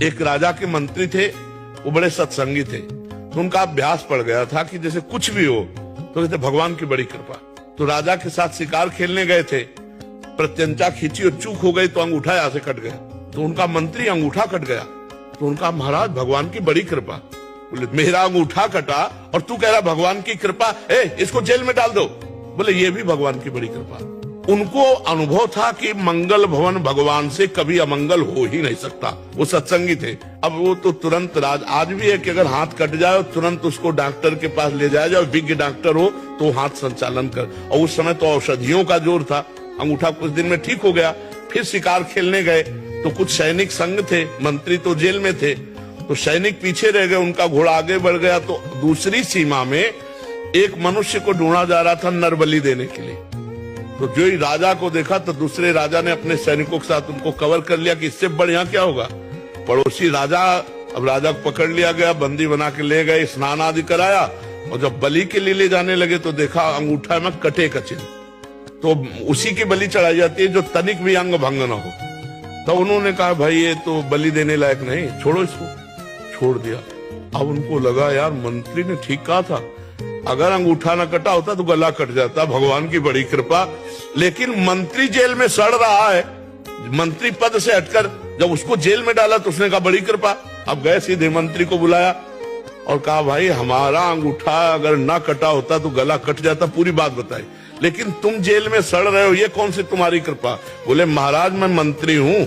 एक राजा के मंत्री थे, वो बड़े सत्संगी थे, तो उनका अभ्यास पड़ गया था कि जैसे कुछ भी हो तो कहते भगवान की बड़ी कृपा। तो राजा के साथ शिकार खेलने गए थे, प्रत्यंचा खींची और चूक हो गई तो अंगूठा यहाँ से कट गया। तो उनका मंत्री अंगूठा कट गया, तो उनका महाराज भगवान की बड़ी कृपा। बोले मेरा अंगूठा कटा और तू कह रहा भगवान की कृपा, इसको जेल में डाल दो। बोले ये भी भगवान की बड़ी कृपा। उनको अनुभव था कि मंगल भवन भगवान से कभी अमंगल हो ही नहीं सकता। वो सत्संगी थे। अब वो तो तुरंत आज भी है कि अगर हाथ कट जाए तुरंत उसको डॉक्टर के पास ले जाया जाए, विज्ञ डॉक्टर हो तो हाथ संचालन कर। और उस समय तो औषधियों का जोर था, अंगूठा कुछ दिन में ठीक हो गया। फिर शिकार खेलने गए तो कुछ सैनिक संग थे, मंत्री तो जेल में थे, तो सैनिक पीछे रह गए, उनका घोड़ा आगे बढ़ गया। तो दूसरी सीमा में एक मनुष्य को ढूंढा जा रहा था नरबली देने के लिए। तो जो ही राजा को देखा तो दूसरे राजा ने अपने सैनिकों के साथ उनको कवर कर लिया कि इससे बढ़िया क्या होगा। पड़ोसी राजा, अब राजा को पकड़ लिया गया, बंदी बना के ले गए, स्नान आदि कराया, और जब बलि के लिए ले जाने लगे तो देखा अंगूठा में कटे का चिन्ह। तो उसी की बलि चढ़ाई जाती है जो तनिक भी अंग भंग न हो। तो उन्होंने कहा भाई ये तो बलि देने लायक नहीं, छोड़ो इसको। छोड़ दिया। अब उनको लगा यार मंत्री ने ठीक कहा था, अगर अंगूठा न कटा होता तो गला कट जाता, भगवान की बड़ी कृपा। लेकिन मंत्री जेल में सड़ रहा है, मंत्री पद से हटकर जब उसको जेल में डाला तो उसने कहा बड़ी कृपा। अब गए सीधे मंत्री को बुलाया और कहा भाई हमारा अंगूठा अगर ना कटा होता तो गला कट जाता, पूरी बात बताई, लेकिन तुम जेल में सड़ रहे हो, ये कौन सी तुम्हारी कृपा। बोले महाराज मैं मंत्री हूँ,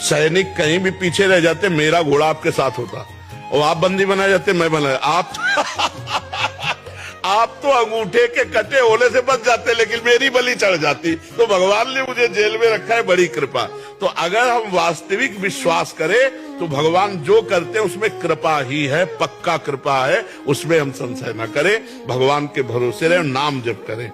सैनिक कहीं भी पीछे रह जाते मेरा घोड़ा आपके साथ होता, और आप बंदी बनाए जाते मैं बनाया। आप तो अंगूठे के कटे होने से बच जाते, लेकिन मेरी बलि चढ़ जाती। तो भगवान ने मुझे जेल में रखा है, बड़ी कृपा। तो अगर हम वास्तविक विश्वास करें तो भगवान जो करते हैं उसमें कृपा ही है, पक्का कृपा है, उसमें हम संशय न करें। भगवान के भरोसे रहे, नाम जप करें।